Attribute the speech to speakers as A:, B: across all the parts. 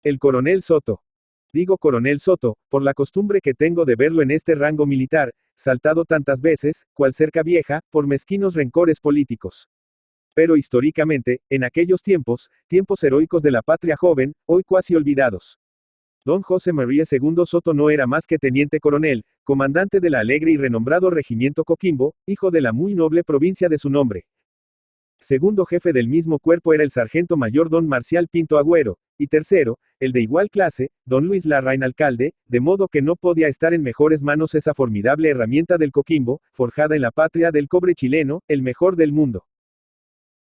A: El coronel Soto. Digo coronel Soto, por la costumbre que tengo de verlo en este rango militar, saltado tantas veces, cual cerca vieja, por mezquinos rencores políticos. Pero históricamente, en aquellos tiempos, tiempos heroicos de la patria joven, hoy cuasi olvidados. Don José María II Soto no era más que teniente coronel, comandante de la alegre y renombrado regimiento Coquimbo, hijo de la muy noble provincia de su nombre. Segundo jefe del mismo cuerpo era el sargento mayor don Marcial Pinto Agüero, y tercero, el de igual clase, don Luis Larraín alcalde, de modo que no podía estar en mejores manos esa formidable herramienta del Coquimbo, forjada en la patria del cobre chileno, el mejor del mundo.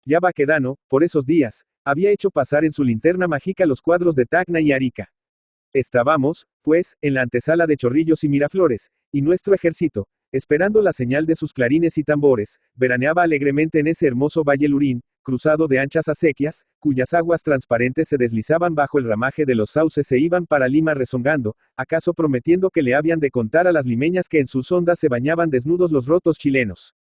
A: Ya Baquedano, por esos días, había hecho pasar en su linterna mágica los cuadros de Tacna y Arica. Estábamos, pues, en la antesala de Chorrillos y Miraflores, y nuestro ejército, esperando la señal de sus clarines y tambores, veraneaba alegremente en ese hermoso valle Lurín, cruzado de anchas acequias, cuyas aguas transparentes se deslizaban bajo el ramaje de los sauces e iban para Lima rezongando, acaso prometiendo que le habían de contar a las limeñas que en sus ondas se bañaban desnudos los rotos chilenos.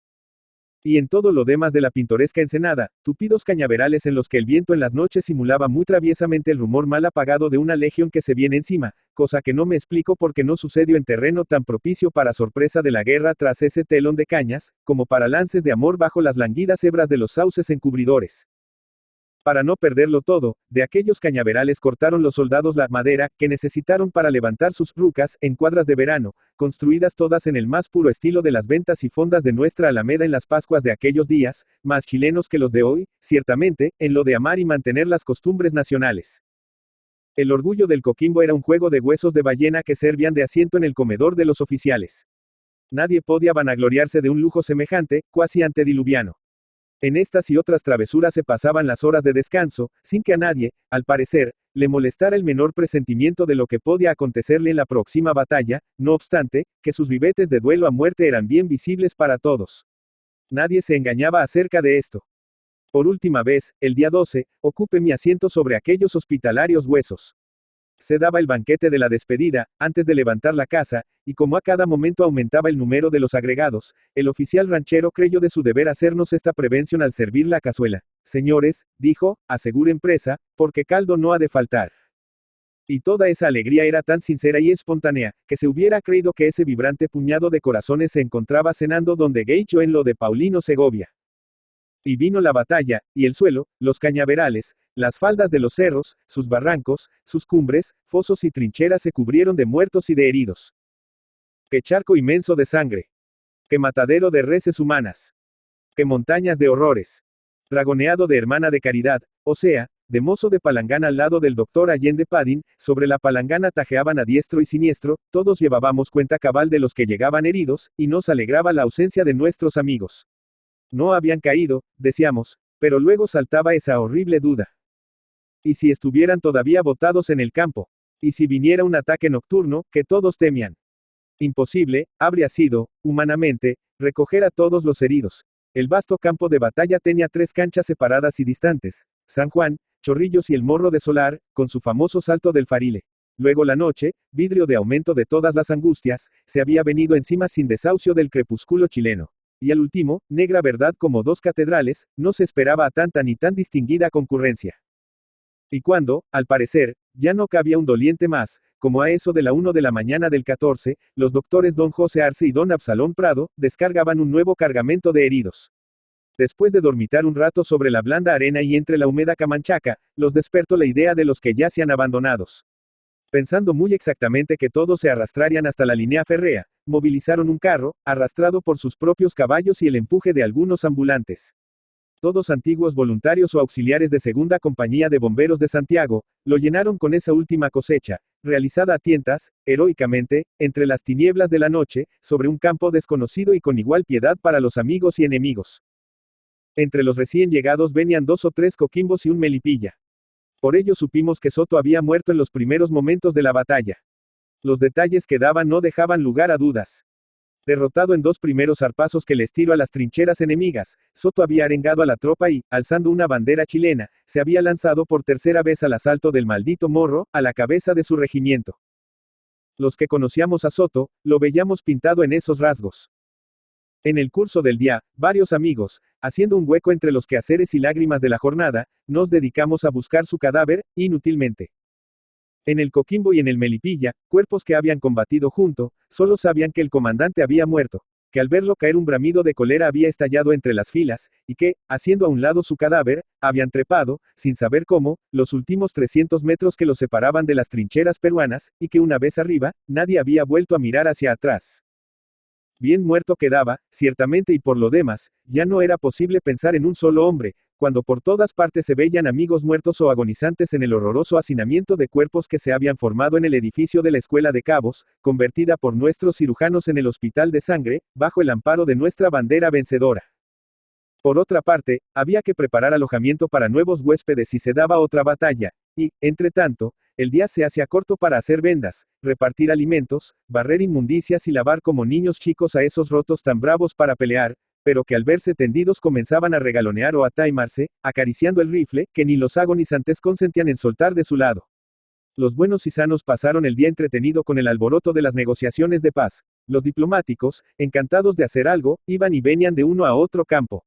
A: Y en todo lo demás de la pintoresca ensenada, tupidos cañaverales en los que el viento en las noches simulaba muy traviesamente el rumor mal apagado de una legión que se viene encima, cosa que no me explico porque no sucedió en terreno tan propicio para sorpresa de la guerra tras ese telón de cañas, como para lances de amor bajo las languidas hebras de los sauces encubridores. Para no perderlo todo, de aquellos cañaverales cortaron los soldados la madera, que necesitaron para levantar sus rucas, en cuadras de verano, construidas todas en el más puro estilo de las ventas y fondas de nuestra Alameda en las Pascuas de aquellos días, más chilenos que los de hoy, ciertamente, en lo de amar y mantener las costumbres nacionales. El orgullo del Coquimbo era un juego de huesos de ballena que servían de asiento en el comedor de los oficiales. Nadie podía vanagloriarse de un lujo semejante, cuasi antediluviano. En estas y otras travesuras se pasaban las horas de descanso, sin que a nadie, al parecer, le molestara el menor presentimiento de lo que podía acontecerle en la próxima batalla, no obstante, que sus vivetes de duelo a muerte eran bien visibles para todos. Nadie se engañaba acerca de esto. Por última vez, el día 12, ocupé mi asiento sobre aquellos hospitalarios huesos. Se daba el banquete de la despedida, antes de levantar la casa, y como a cada momento aumentaba el número de los agregados, el oficial ranchero creyó de su deber hacernos esta prevención al servir la cazuela. Señores, dijo, aseguren presa, porque caldo no ha de faltar. Y toda esa alegría era tan sincera y espontánea, que se hubiera creído que ese vibrante puñado de corazones se encontraba cenando donde Geicho en lo de Paulino Segovia. Y vino la batalla, y el suelo, los cañaverales, las faldas de los cerros, sus barrancos, sus cumbres, fosos y trincheras se cubrieron de muertos y de heridos. ¡Qué charco inmenso de sangre! ¡Qué matadero de reses humanas! ¡Qué montañas de horrores! Dragoneado de hermana de caridad, o sea, de mozo de palangana al lado del doctor Allende Padín, sobre la palangana tajeaban a diestro y siniestro, todos llevábamos cuenta cabal de los que llegaban heridos, y nos alegraba la ausencia de nuestros amigos. No habían caído, decíamos, pero luego saltaba esa horrible duda. ¿Y si estuvieran todavía botados en el campo? ¿Y si viniera un ataque nocturno, que todos temían? Imposible, habría sido, humanamente, recoger a todos los heridos. El vasto campo de batalla tenía 3 canchas separadas y distantes: San Juan, Chorrillos y el Morro de Solar, con su famoso Salto del Farile. Luego la noche, vidrio de aumento de todas las angustias, se había venido encima sin desahucio del crepúsculo chileno. Y al último, negra verdad como 2 catedrales, no se esperaba a tanta ni tan distinguida concurrencia. Y cuando, al parecer, ya no cabía un doliente más, como a eso de la 1 de la mañana del 14, los doctores don José Arce y don Absalón Prado, descargaban un nuevo cargamento de heridos. Después de dormitar un rato sobre la blanda arena y entre la húmeda camanchaca, los despertó la idea de los que yacían abandonados. Pensando muy exactamente que todos se arrastrarían hasta la línea férrea, movilizaron un carro, arrastrado por sus propios caballos y el empuje de algunos ambulantes. Todos antiguos voluntarios o auxiliares de Segunda Compañía de Bomberos de Santiago, lo llenaron con esa última cosecha, realizada a tientas, heroicamente, entre las tinieblas de la noche, sobre un campo desconocido y con igual piedad para los amigos y enemigos. Entre los recién llegados venían 2 o 3 coquimbos y un melipilla. Por ello supimos que Soto había muerto en los primeros momentos de la batalla. Los detalles que daban no dejaban lugar a dudas. Derrotado en 2 primeros zarpazos que les tiró a las trincheras enemigas, Soto había arengado a la tropa y, alzando una bandera chilena, se había lanzado por tercera vez al asalto del maldito Morro, a la cabeza de su regimiento. Los que conocíamos a Soto, lo veíamos pintado en esos rasgos. En el curso del día, varios amigos, haciendo un hueco entre los quehaceres y lágrimas de la jornada, nos dedicamos a buscar su cadáver, inútilmente. En el Coquimbo y en el Melipilla, cuerpos que habían combatido junto, solo sabían que el comandante había muerto, que al verlo caer un bramido de cólera había estallado entre las filas, y que, haciendo a un lado su cadáver, habían trepado, sin saber cómo, los últimos 300 metros que los separaban de las trincheras peruanas, y que una vez arriba, nadie había vuelto a mirar hacia atrás. Bien muerto quedaba, ciertamente, y por lo demás, ya no era posible pensar en un solo hombre, cuando por todas partes se veían amigos muertos o agonizantes en el horroroso hacinamiento de cuerpos que se habían formado en el edificio de la Escuela de Cabos, convertida por nuestros cirujanos en el hospital de sangre, bajo el amparo de nuestra bandera vencedora. Por otra parte, había que preparar alojamiento para nuevos huéspedes si se daba otra batalla, y, entre tanto, el día se hacía corto para hacer vendas, repartir alimentos, barrer inmundicias y lavar como niños chicos a esos rotos tan bravos para pelear, pero que al verse tendidos comenzaban a regalonear o a taimarse, acariciando el rifle, que ni los agonizantes consentían en soltar de su lado. Los buenos y sanos pasaron el día entretenido con el alboroto de las negociaciones de paz. Los diplomáticos, encantados de hacer algo, iban y venían de uno a otro campo.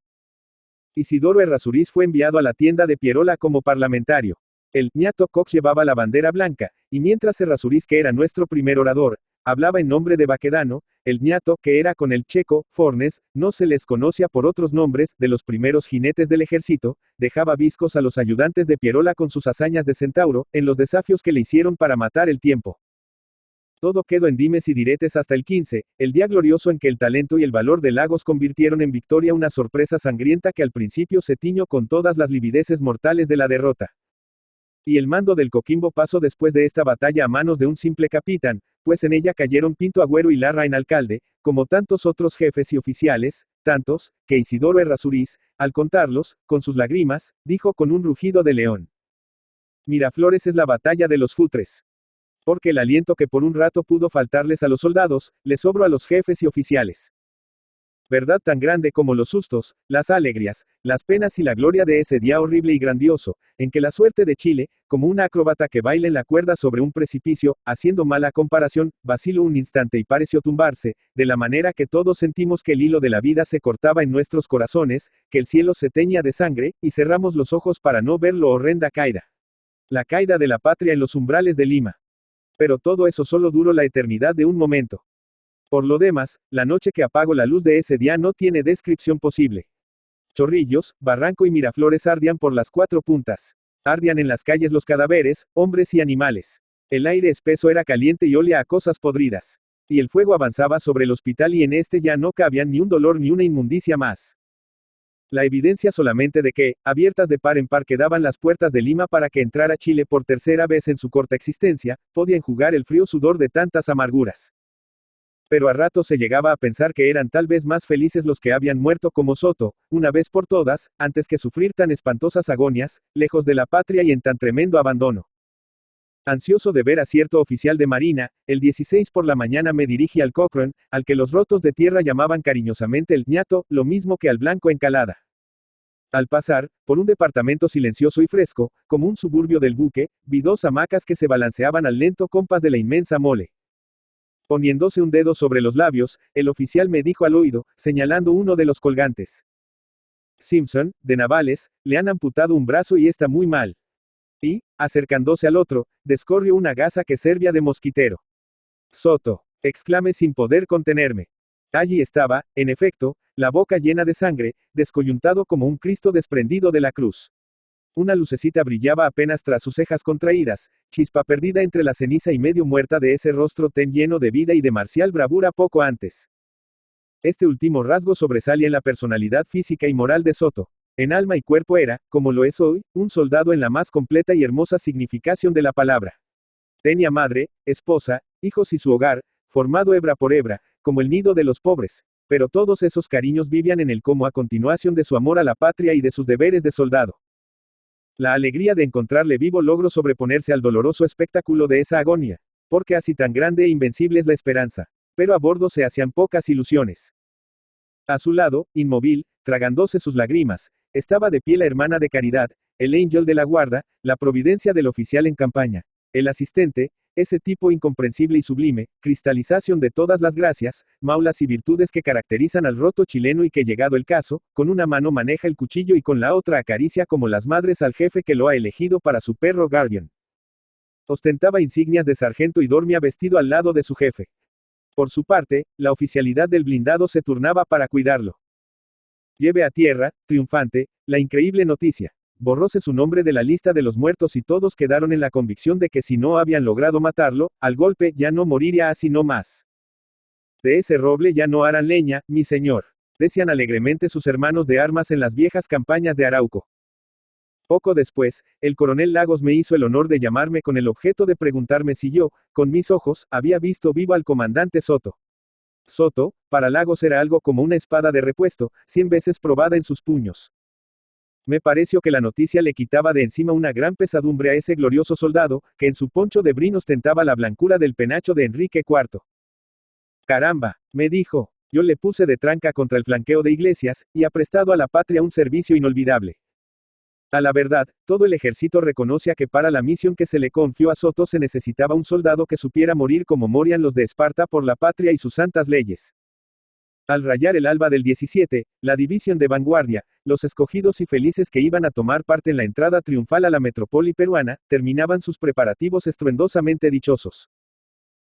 A: Isidoro Errázuriz fue enviado a la tienda de Pierola como parlamentario. El ñato Cox llevaba la bandera blanca, y mientras Errázuriz, que era nuestro primer orador, hablaba en nombre de Baquedano, el ñato, que era con el checo, Fornes, no se les conocía por otros nombres, de los primeros jinetes del ejército, dejaba viscos a los ayudantes de Pierola con sus hazañas de centauro, en los desafios que le hicieron para matar el tiempo. Todo quedó en dimes y diretes hasta el 15, el día glorioso en que el talento y el valor de Lagos convirtieron en victoria una sorpresa sangrienta que al principio se tiñó con todas las livideces mortales de la derrota. Y el mando del Coquimbo pasó después de esta batalla a manos de un simple capitán, pues en ella cayeron Pinto Agüero y Larraín Alcalde, como tantos otros jefes y oficiales, tantos, que Isidoro Errázuriz, al contarlos, con sus lágrimas, dijo con un rugido de león: Miraflores es la batalla de los futres. Porque el aliento que por un rato pudo faltarles a los soldados, les sobró a los jefes y oficiales. Verdad tan grande como los sustos, las alegrías, las penas y la gloria de ese día horrible y grandioso, en que la suerte de Chile, como una acróbata que baila en la cuerda sobre un precipicio, haciendo mala comparación, vaciló un instante y pareció tumbarse, de la manera que todos sentimos que el hilo de la vida se cortaba en nuestros corazones, que el cielo se teñía de sangre, y cerramos los ojos para no ver lo horrenda caída. La caída de la patria en los umbrales de Lima. Pero todo eso solo duró la eternidad de un momento. Por lo demás, la noche que apagó la luz de ese día no tiene descripción posible. Chorrillos, Barranco y Miraflores ardían por las cuatro puntas. Ardían en las calles los cadáveres, hombres y animales. El aire espeso era caliente y olía a cosas podridas. Y el fuego avanzaba sobre el hospital y en este ya no cabían ni un dolor ni una inmundicia más. La evidencia solamente de que, abiertas de par en par quedaban las puertas de Lima para que entrara Chile por tercera vez en su corta existencia, podía enjugar el frío sudor de tantas amarguras. Pero a ratos se llegaba a pensar que eran tal vez más felices los que habían muerto como Soto, una vez por todas, antes que sufrir tan espantosas agonias, lejos de la patria y en tan tremendo abandono. Ansioso de ver a cierto oficial de marina, el 16 por la mañana me dirigí al Cochrane, al que los rotos de tierra llamaban cariñosamente el ñato, lo mismo que al blanco Encalada. Al pasar, por un departamento silencioso y fresco, como un suburbio del Buque, vi dos hamacas que se balanceaban al lento compás de la inmensa mole. Poniéndose un dedo sobre los labios, el oficial me dijo al oído, señalando uno de los colgantes: Simpson, de Navales, le han amputado un brazo y está muy mal. Y, acercándose al otro, descorrió una gasa que servía de mosquitero. Soto, exclamé sin poder contenerme. Allí estaba, en efecto, la boca llena de sangre, descoyuntado como un Cristo desprendido de la cruz. Una lucecita brillaba apenas tras sus cejas contraídas, chispa perdida entre la ceniza y medio muerta de ese rostro tan lleno de vida y de marcial bravura poco antes. Este último rasgo sobresalía en la personalidad física y moral de Soto. En alma y cuerpo era, como lo es hoy, un soldado en la más completa y hermosa significación de la palabra. Tenía madre, esposa, hijos y su hogar, formado hebra por hebra, como el nido de los pobres, pero todos esos cariños vivían en él como a continuación de su amor a la patria y de sus deberes de soldado. La alegría de encontrarle vivo logró sobreponerse al doloroso espectáculo de esa agonía, porque así tan grande e invencible es la esperanza, pero a bordo se hacían pocas ilusiones. A su lado, inmóvil, tragándose sus lágrimas, estaba de pie la hermana de Caridad, el ángel de la guarda, la providencia del oficial en campaña, el asistente, ese tipo incomprensible y sublime, cristalización de todas las gracias, maulas y virtudes que caracterizan al roto chileno y que llegado el caso, con una mano maneja el cuchillo y con la otra acaricia como las madres al jefe que lo ha elegido para su perro guardian. Ostentaba insignias de sargento y dormía vestido al lado de su jefe. Por su parte, la oficialidad del blindado se turnaba para cuidarlo. Lleve a tierra, triunfante, la increíble noticia. Borróse su nombre de la lista de los muertos y todos quedaron en la convicción de que si no habían logrado matarlo, al golpe ya no moriría así no más. De ese roble ya no harán leña, mi señor, decían alegremente sus hermanos de armas en las viejas campañas de Arauco. Poco después, el coronel Lagos me hizo el honor de llamarme con el objeto de preguntarme si yo, con mis ojos, había visto vivo al comandante Soto. Soto, para Lagos era algo como una espada de repuesto, 100 veces probada en sus puños. Me pareció que la noticia le quitaba de encima una gran pesadumbre a ese glorioso soldado, que en su poncho de brin ostentaba la blancura del penacho de Enrique IV. Caramba, me dijo, yo le puse de tranca contra el flanqueo de Iglesias, y ha prestado a la patria un servicio inolvidable. A la verdad, todo el ejército reconocía que para la misión que se le confió a Soto se necesitaba un soldado que supiera morir como morían los de Esparta por la patria y sus santas leyes. Al rayar el alba del 17, la división de vanguardia, los escogidos y felices que iban a tomar parte en la entrada triunfal a la metrópoli peruana, terminaban sus preparativos estruendosamente dichosos.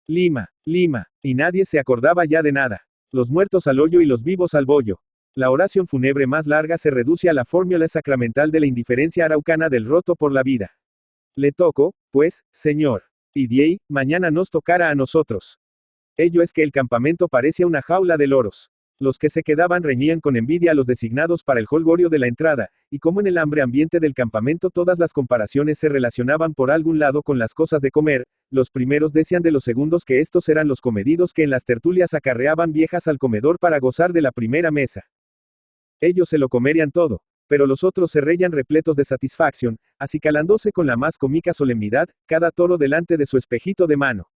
A: Lima, Lima, y nadie se acordaba ya de nada. Los muertos al hoyo y los vivos al bollo. La oración fúnebre más larga se reduce a la fórmula sacramental de la indiferencia araucana del roto por la vida. Le toco, pues, señor. Y diey, mañana nos tocará a nosotros. Ello es que el campamento parecía una jaula de loros. Los que se quedaban reñían con envidia a los designados para el jolgorio de la entrada, y como en el hambre ambiente del campamento todas las comparaciones se relacionaban por algún lado con las cosas de comer, los primeros decían de los segundos que estos eran los comedidos que en las tertulias acarreaban viejas al comedor para gozar de la primera mesa. Ellos se lo comerían todo, pero los otros se reían repletos de satisfacción, acicalándose con la más cómica solemnidad, cada toro delante de su espejito de mano.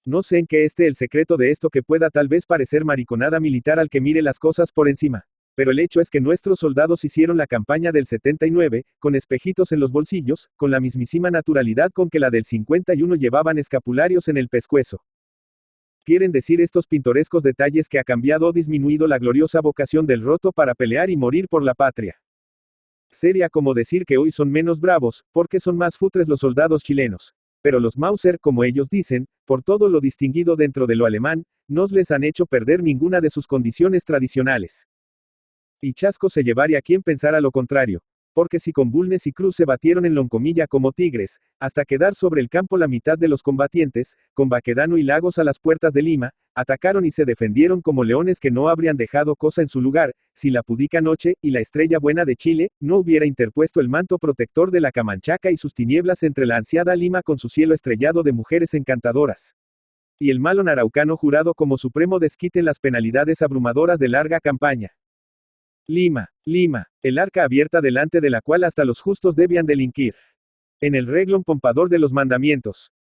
A: No sé en qué esté el secreto de esto que pueda tal vez parecer mariconada militar al que mire las cosas por encima, pero el hecho es que nuestros soldados hicieron la campaña del 79, con espejitos en los bolsillos, con la mismísima naturalidad con que la del 51 llevaban escapularios en el pescuezo. Quieren decir estos pintorescos detalles que ha cambiado o disminuido la gloriosa vocación del roto para pelear y morir por la patria. Sería como decir que hoy son menos bravos, porque son más futres los soldados chilenos. Pero los Mauser, como ellos dicen, por todo lo distinguido dentro de lo alemán, no les han hecho perder ninguna de sus condiciones tradicionales. Y chasco se llevaría a quien pensara lo contrario. Porque si con Bulnes y Cruz se batieron en Loncomilla como tigres, hasta quedar sobre el campo la mitad de los combatientes, con Baquedano y Lagos a las puertas de Lima, atacaron y se defendieron como leones que no habrían dejado cosa en su lugar, si la pudica noche, y la estrella buena de Chile, no hubiera interpuesto el manto protector de la Camanchaca y sus tinieblas entre la ansiada Lima con su cielo estrellado de mujeres encantadoras. Y el malo araucano jurado como supremo desquite en las penalidades abrumadoras de larga campaña. Lima, Lima, el arca abierta delante de la cual hasta los justos debían delinquir. En el reglón pompador de los mandamientos.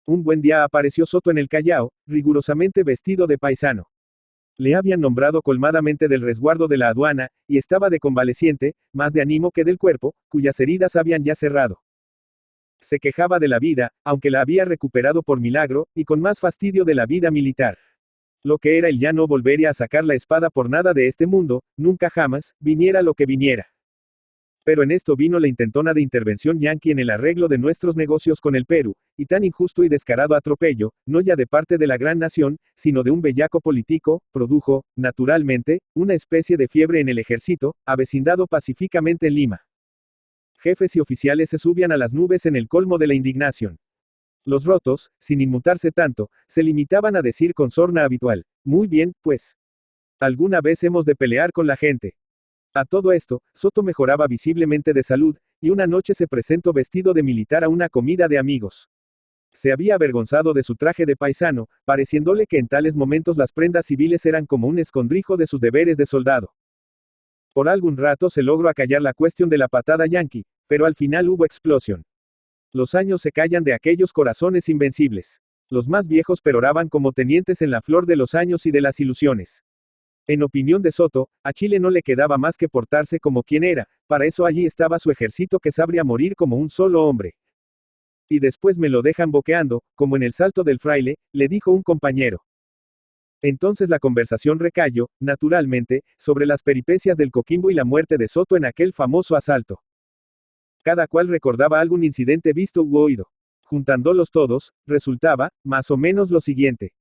A: Un buen día apareció Soto en el Callao, rigurosamente vestido de paisano. Le habían nombrado colmadamente del resguardo de la aduana, y estaba de convaleciente, más de ánimo que del cuerpo, cuyas heridas habían ya cerrado. Se quejaba de la vida, aunque la había recuperado por milagro, y con más fastidio de la vida militar. Lo que era el ya no volvería a sacar la espada por nada de este mundo, nunca jamás, viniera lo que viniera. Pero en esto vino la intentona de intervención yanqui en el arreglo de nuestros negocios con el Perú, y tan injusto y descarado atropello, no ya de parte de la gran nación, sino de un bellaco político, produjo, naturalmente, una especie de fiebre en el ejército, avecindado pacíficamente en Lima. Jefes y oficiales se subían a las nubes en el colmo de la indignación. Los rotos, sin inmutarse tanto, se limitaban a decir con sorna habitual, muy bien, pues. Alguna vez hemos de pelear con la gente. A todo esto, Soto mejoraba visiblemente de salud, y una noche se presentó vestido de militar a una comida de amigos. Se había avergonzado de su traje de paisano, pareciéndole que en tales momentos las prendas civiles eran como un escondrijo de sus deberes de soldado. Por algún rato se logró acallar la cuestión de la patada yanqui, pero al final hubo explosión. Los años se callan de aquellos corazones invencibles. Los más viejos peroraban como tenientes en la flor de los años y de las ilusiones. En opinión de Soto, a Chile no le quedaba más que portarse como quien era, para eso allí estaba su ejército que sabría morir como un solo hombre. Y después me lo dejan boqueando, como en el Salto del Fraile, le dijo un compañero. Entonces la conversación recayó, naturalmente, sobre las peripecias del Coquimbo y la muerte de Soto en aquel famoso asalto. Cada cual recordaba algún incidente visto u oído. Juntándolos todos, resultaba, más o menos lo siguiente.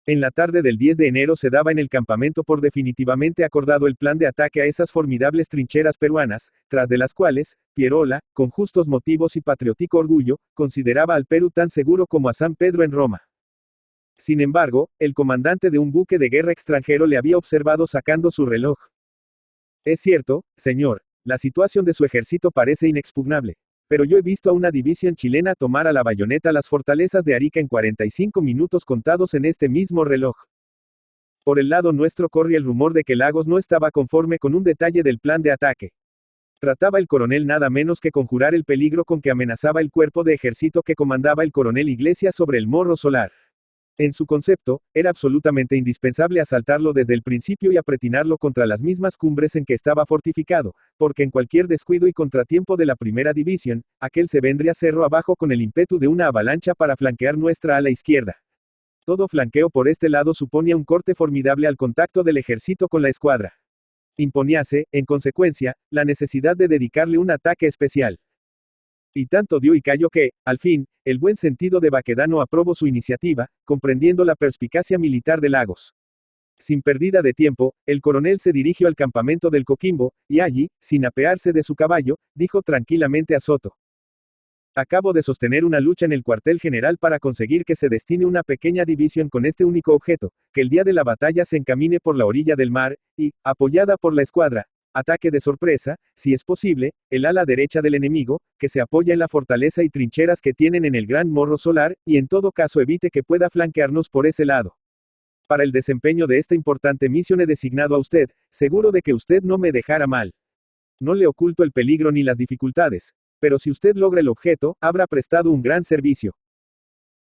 A: En la tarde del 10 de enero se daba en el campamento por definitivamente acordado el plan de ataque a esas formidables trincheras peruanas, tras de las cuales, Pierola, con justos motivos y patriótico orgullo, consideraba al Perú tan seguro como a San Pedro en Roma. Sin embargo, el comandante de un buque de guerra extranjero le había observado sacando su reloj. Es cierto, señor, la situación de su ejército parece inexpugnable. Pero yo he visto a una división chilena tomar a la bayoneta las fortalezas de Arica en 45 minutos contados en este mismo reloj. Por el lado nuestro corre el rumor de que Lagos no estaba conforme con un detalle del plan de ataque. Trataba el coronel nada menos que conjurar el peligro con que amenazaba el cuerpo de ejército que comandaba el coronel Iglesias sobre el Morro Solar. En su concepto, era absolutamente indispensable asaltarlo desde el principio y apretinarlo contra las mismas cumbres en que estaba fortificado, porque en cualquier descuido y contratiempo de la primera división, aquel se vendría cerro abajo con el ímpetu de una avalancha para flanquear nuestra ala izquierda. Todo flanqueo por este lado suponía un corte formidable al contacto del ejército con la escuadra. Imponíase, en consecuencia, la necesidad de dedicarle un ataque especial. Y tanto dio y cayó que, al fin, el buen sentido de Baquedano aprobó su iniciativa, comprendiendo la perspicacia militar de Lagos. Sin pérdida de tiempo, el coronel se dirigió al campamento del Coquimbo, y allí, sin apearse de su caballo, dijo tranquilamente a Soto: acabo de sostener una lucha en el cuartel general para conseguir que se destine una pequeña división con este único objeto, que el día de la batalla se encamine por la orilla del mar, y, apoyada por la escuadra, ataque de sorpresa, si es posible, el ala derecha del enemigo, que se apoya en la fortaleza y trincheras que tienen en el Gran Morro Solar, y en todo caso evite que pueda flanquearnos por ese lado. Para el desempeño de esta importante misión he designado a usted, seguro de que usted no me dejará mal. No le oculto el peligro ni las dificultades, pero si usted logra el objeto, habrá prestado un gran servicio.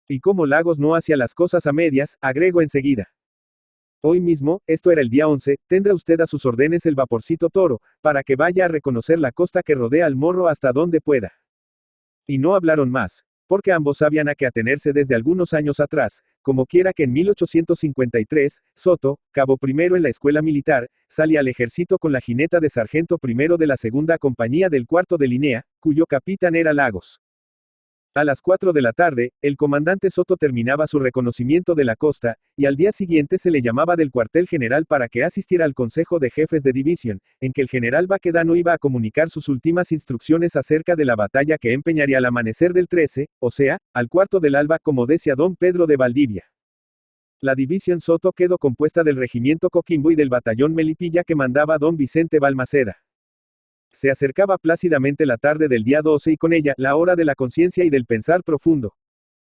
A: Y como Lagos no hacía las cosas a medias, agrego enseguida: hoy mismo, esto era el día 11, tendrá usted a sus órdenes el vaporcito Toro, para que vaya a reconocer la costa que rodea al morro hasta donde pueda. Y no hablaron más, porque ambos sabían a qué atenerse desde algunos años atrás, como quiera que en 1853, Soto, cabo primero en la escuela militar, salía al ejército con la jineta de sargento primero de la segunda compañía del cuarto de línea, cuyo capitán era Lagos. A las 4 de la tarde, el comandante Soto terminaba su reconocimiento de la costa, y al día siguiente se le llamaba del cuartel general para que asistiera al Consejo de Jefes de División, en que el general Baquedano iba a comunicar sus últimas instrucciones acerca de la batalla que empeñaría al amanecer del 13, o sea, al cuarto del alba, como decía don Pedro de Valdivia. La división Soto quedó compuesta del regimiento Coquimbo y del batallón Melipilla que mandaba don Vicente Balmaceda. Se acercaba plácidamente la tarde del día 12 y con ella, la hora de la conciencia y del pensar profundo.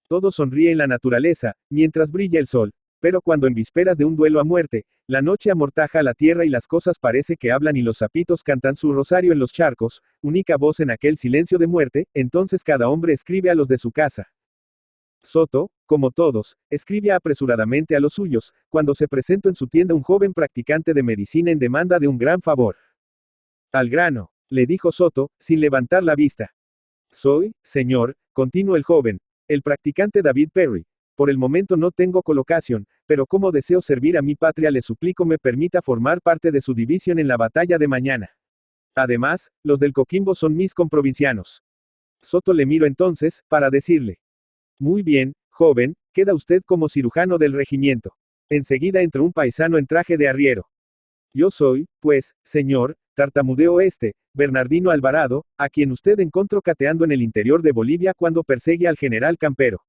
A: Todo sonríe en la naturaleza, mientras brilla el sol, pero cuando en vísperas de un duelo a muerte, la noche amortaja la tierra y las cosas parece que hablan y los sapitos cantan su rosario en los charcos, única voz en aquel silencio de muerte, entonces cada hombre escribe a los de su casa. Soto, como todos, escribía apresuradamente a los suyos, cuando se presentó en su tienda un joven practicante de medicina en demanda de un gran favor. Al grano, le dijo Soto, sin levantar la vista. Soy, señor, continuó el joven, el practicante David Perry. Por el momento no tengo colocación, pero como deseo servir a mi patria le suplico me permita formar parte de su división en la batalla de mañana. Además, los del Coquimbo son mis comprovincianos. Soto le miró entonces, para decirle: muy bien, joven, queda usted como cirujano del regimiento. Enseguida entró un paisano en traje de arriero. Yo soy, pues, señor, tartamudeó Bernardino Alvarado, a quien usted encontró cateando en el interior de Bolivia cuando perseguía al general Campero.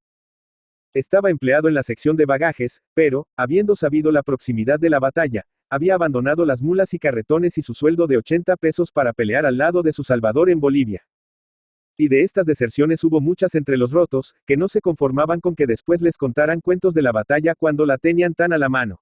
A: Estaba empleado en la sección de bagajes, pero, habiendo sabido la proximidad de la batalla, había abandonado las mulas y carretones y su sueldo de 80 pesos para pelear al lado de su salvador en Bolivia. Y de estas deserciones hubo muchas entre los rotos, que no se conformaban con que después les contaran cuentos de la batalla cuando la tenían tan a la mano.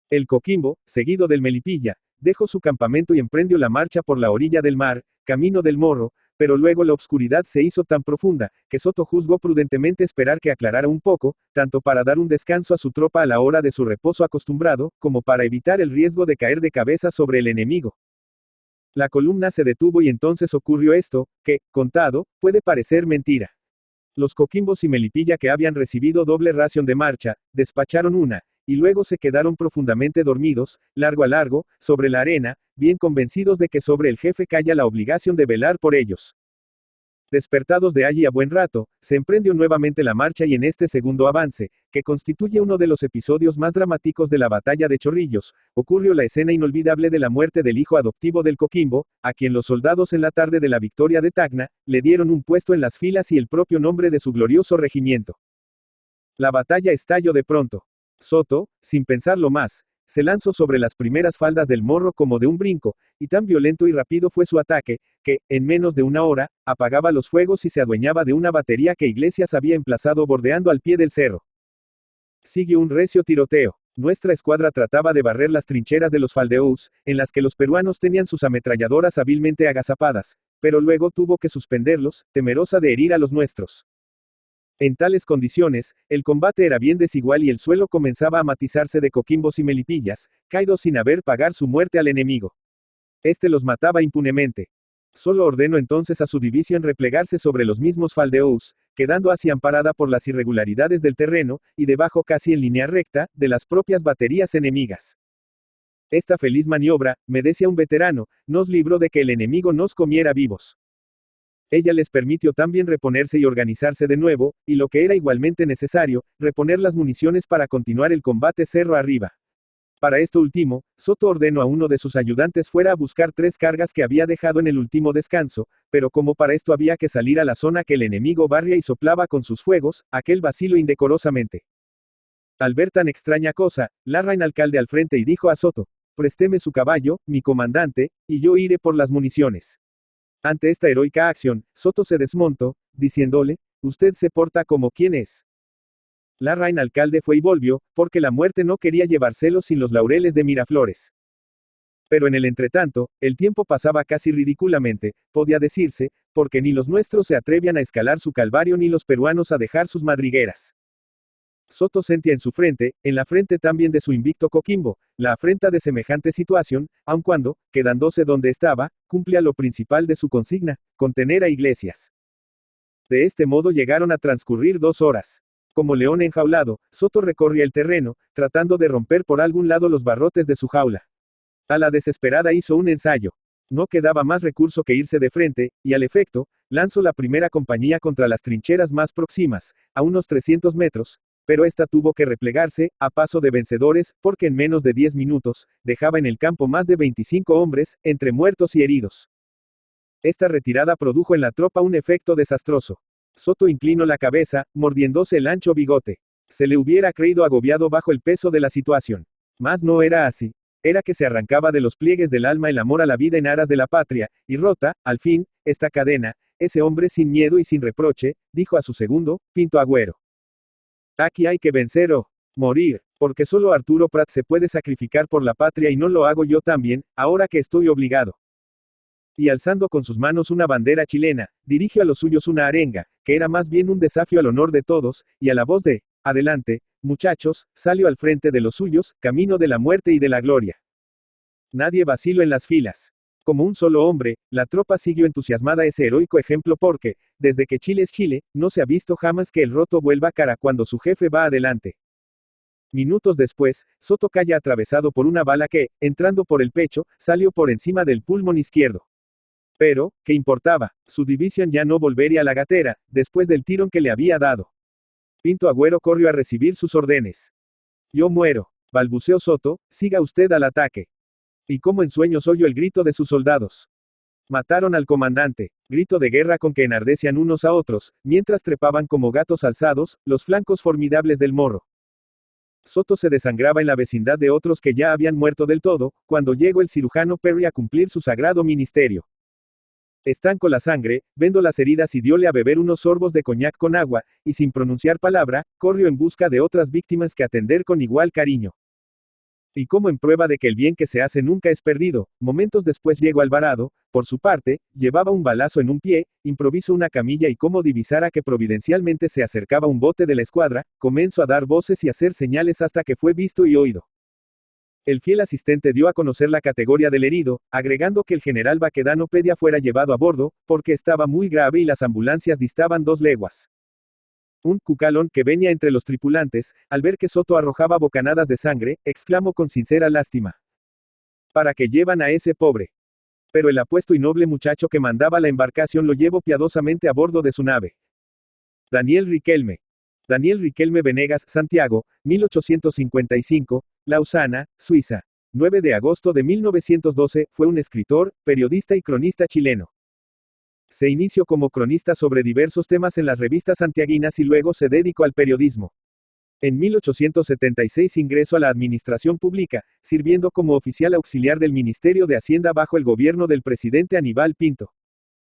A: El Coquimbo, seguido del Melipilla, dejó su campamento y emprendió la marcha por la orilla del mar, camino del Morro, pero luego la obscuridad se hizo tan profunda, que Soto juzgó prudentemente esperar que aclarara un poco, tanto para dar un descanso a su tropa a la hora de su reposo acostumbrado, como para evitar el riesgo de caer de cabeza sobre el enemigo. La columna se detuvo y entonces ocurrió esto, que, contado, puede parecer mentira. Los Coquimbos y Melipilla, que habían recibido doble ración de marcha, despacharon una, y luego se quedaron profundamente dormidos, largo a largo, sobre la arena, bien convencidos de que sobre el jefe caía la obligación de velar por ellos. Despertados de allí a buen rato, se emprendió nuevamente la marcha y en este segundo avance, que constituye uno de los episodios más dramáticos de la batalla de Chorrillos, ocurrió la escena inolvidable de la muerte del hijo adoptivo del Coquimbo, a quien los soldados en la tarde de la victoria de Tacna, le dieron un puesto en las filas y el propio nombre de su glorioso regimiento. La batalla estalló de pronto. Soto, sin pensarlo más, se lanzó sobre las primeras faldas del morro como de un brinco, y tan violento y rápido fue su ataque, que, en menos de una hora, apagaba los fuegos y se adueñaba de una batería que Iglesias había emplazado bordeando al pie del cerro. Siguió un recio tiroteo. Nuestra escuadra trataba de barrer las trincheras de los faldeous, en las que los peruanos tenían sus ametralladoras hábilmente agazapadas, pero luego tuvo que suspenderlos, temerosa de herir a los nuestros. En tales condiciones, el combate era bien desigual y el suelo comenzaba a matizarse de coquimbos y melipillas, caídos sin haber pagar su muerte al enemigo. Este los mataba impunemente. Solo ordenó entonces a su división replegarse sobre los mismos faldeous, quedando así amparada por las irregularidades del terreno, y debajo casi en línea recta, de las propias baterías enemigas. Esta feliz maniobra, me decía un veterano, nos libró de que el enemigo nos comiera vivos. Ella les permitió también reponerse y organizarse de nuevo, y lo que era igualmente necesario, reponer las municiones para continuar el combate cerro arriba. Para esto último, Soto ordenó a uno de sus ayudantes fuera a buscar 3 cargas que había dejado en el último descanso, pero como para esto había que salir a la zona que el enemigo barría y soplaba con sus fuegos, aquel vaciló indecorosamente. Al ver tan extraña cosa, Larraín alcalde al frente y dijo a Soto: «Présteme su caballo, mi comandante, y yo iré por las municiones». Ante esta heroica acción, Soto se desmontó, diciéndole: «Usted se porta como quien es». Larraín alcalde fue y volvió, porque la muerte no quería llevárselo sin los laureles de Miraflores. Pero en el entretanto, el tiempo pasaba casi ridículamente, podía decirse, porque ni los nuestros se atrevían a escalar su calvario ni los peruanos a dejar sus madrigueras. Soto sentía en su frente, en la frente también de su invicto Coquimbo, la afrenta de semejante situación, aun cuando, quedándose donde estaba, cumplía lo principal de su consigna, contener a Iglesias. De este modo llegaron a transcurrir 2 horas. Como león enjaulado, Soto recorría el terreno, tratando de romper por algún lado los barrotes de su jaula. A la desesperada hizo un ensayo. No quedaba más recurso que irse de frente, y al efecto, lanzó la primera compañía contra las trincheras más próximas, a unos 300 metros, pero esta tuvo que replegarse, a paso de vencedores, porque en menos de 10 minutos, dejaba en el campo más de 25 hombres, entre muertos y heridos. Esta retirada produjo en la tropa un efecto desastroso. Soto inclinó la cabeza, mordiéndose el ancho bigote. Se le hubiera creído agobiado bajo el peso de la situación. Mas no era así. Era que se arrancaba de los pliegues del alma el amor a la vida en aras de la patria, y rota, al fin, esta cadena, ese hombre sin miedo y sin reproche, dijo a su segundo, Pinto Agüero: «Aquí hay que vencer o morir, porque solo Arturo Prat se puede sacrificar por la patria y no lo hago yo también, ahora que estoy obligado». Y alzando con sus manos una bandera chilena, dirigió a los suyos una arenga, que era más bien un desafío al honor de todos, y a la voz de «Adelante, muchachos», salió al frente de los suyos, camino de la muerte y de la gloria. Nadie vaciló en las filas. Como un solo hombre, la tropa siguió entusiasmada ese heroico ejemplo porque, desde que Chile es Chile, no se ha visto jamás que el roto vuelva cara cuando su jefe va adelante. Minutos después, Soto cayó atravesado por una bala que, entrando por el pecho, salió por encima del pulmón izquierdo. Pero, ¿qué importaba? Su división ya no volvería a la gatera, después del tirón que le había dado. Pinto Agüero corrió a recibir sus órdenes. «Yo muero», balbuceó Soto, «siga usted al ataque». Y como en sueños oyó el grito de sus soldados. «Mataron al comandante», grito de guerra con que enardecían unos a otros, mientras trepaban como gatos alzados, los flancos formidables del morro. Soto se desangraba en la vecindad de otros que ya habían muerto del todo, cuando llegó el cirujano Perry a cumplir su sagrado ministerio. Estancó la sangre, vendó las heridas y dióle a beber unos sorbos de coñac con agua, y sin pronunciar palabra, corrió en busca de otras víctimas que atender con igual cariño. Y como en prueba de que el bien que se hace nunca es perdido, momentos después llegó Alvarado, por su parte, llevaba un balazo en un pie, improvisó una camilla y como divisara que providencialmente se acercaba un bote de la escuadra, comenzó a dar voces y hacer señales hasta que fue visto y oído. El fiel asistente dio a conocer la categoría del herido, agregando que el general Baquedano Pedia fuera llevado a bordo, porque estaba muy grave y las ambulancias distaban 2 leguas. Un cucalón que venía entre los tripulantes, al ver que Soto arrojaba bocanadas de sangre, exclamó con sincera lástima: «¿Para qué llevan a ese pobre? Pero el apuesto y noble muchacho que mandaba la embarcación lo llevó piadosamente a bordo de su nave. Daniel Riquelme. Daniel Riquelme Venegas, Santiago, 1855, Lausana, Suiza. 9 de agosto de 1912, fue un escritor, periodista y cronista chileno. Se inició como cronista sobre diversos temas en las revistas santiaguinas y luego se dedicó al periodismo. En 1876 ingresó a la administración pública, sirviendo como oficial auxiliar del Ministerio de Hacienda bajo el gobierno del presidente Aníbal Pinto.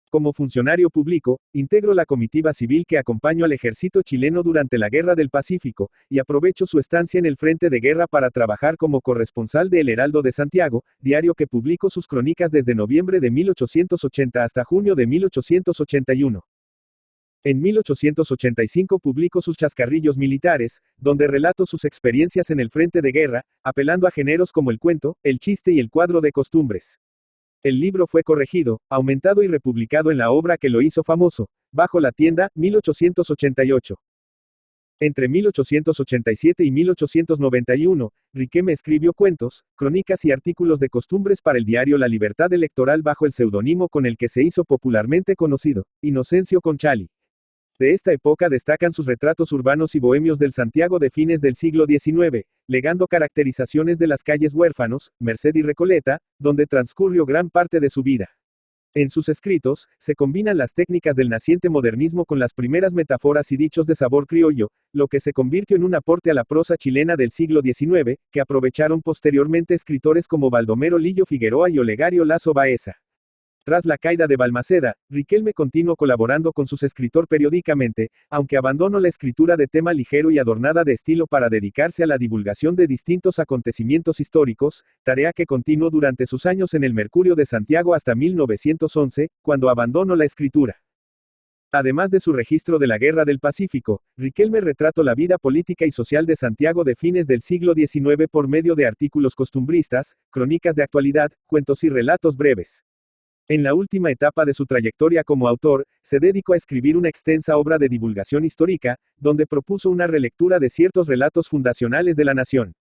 A: Como funcionario público, integró la comitiva civil que acompañó al ejército chileno durante la Guerra del Pacífico, y aprovechó su estancia en el frente de guerra para trabajar como corresponsal de El Heraldo de Santiago, diario que publicó sus crónicas desde noviembre de 1880 hasta junio de 1881. En 1885 publicó sus Chascarrillos Militares, donde relató sus experiencias en el frente de guerra, apelando a géneros como el cuento, el chiste y el cuadro de costumbres. El libro fue corregido, aumentado y republicado en la obra que lo hizo famoso, Bajo la tienda, 1888. Entre 1887 y 1891, Riquelme escribió cuentos, crónicas y artículos de costumbres para el diario La Libertad Electoral bajo el seudónimo con el que se hizo popularmente conocido, Inocencio Conchali. De esta época destacan sus retratos urbanos y bohemios del Santiago de fines del siglo XIX, legando caracterizaciones de las calles Huérfanos, Merced y Recoleta, donde transcurrió gran parte de su vida. En sus escritos, se combinan las técnicas del naciente modernismo con las primeras metáforas y dichos de sabor criollo, lo que se convirtió en un aporte a la prosa chilena del siglo XIX, que aprovecharon posteriormente escritores como Baldomero Lillo Figueroa y Olegario Lazo Baeza. Tras la caída de Balmaceda, Riquelme continuó colaborando con sus escritores periódicamente, aunque abandonó la escritura de tema ligero y adornada de estilo para dedicarse a la divulgación de distintos acontecimientos históricos, tarea que continuó durante sus años en el Mercurio de Santiago hasta 1911, cuando abandonó la escritura. Además de su registro de la Guerra del Pacífico, Riquelme retrató la vida política y social de Santiago de fines del siglo XIX por medio de artículos costumbristas, crónicas de actualidad, cuentos y relatos breves. En la última etapa de su trayectoria como autor, se dedicó a escribir una extensa obra de divulgación histórica, donde propuso una relectura de ciertos relatos fundacionales de la nación.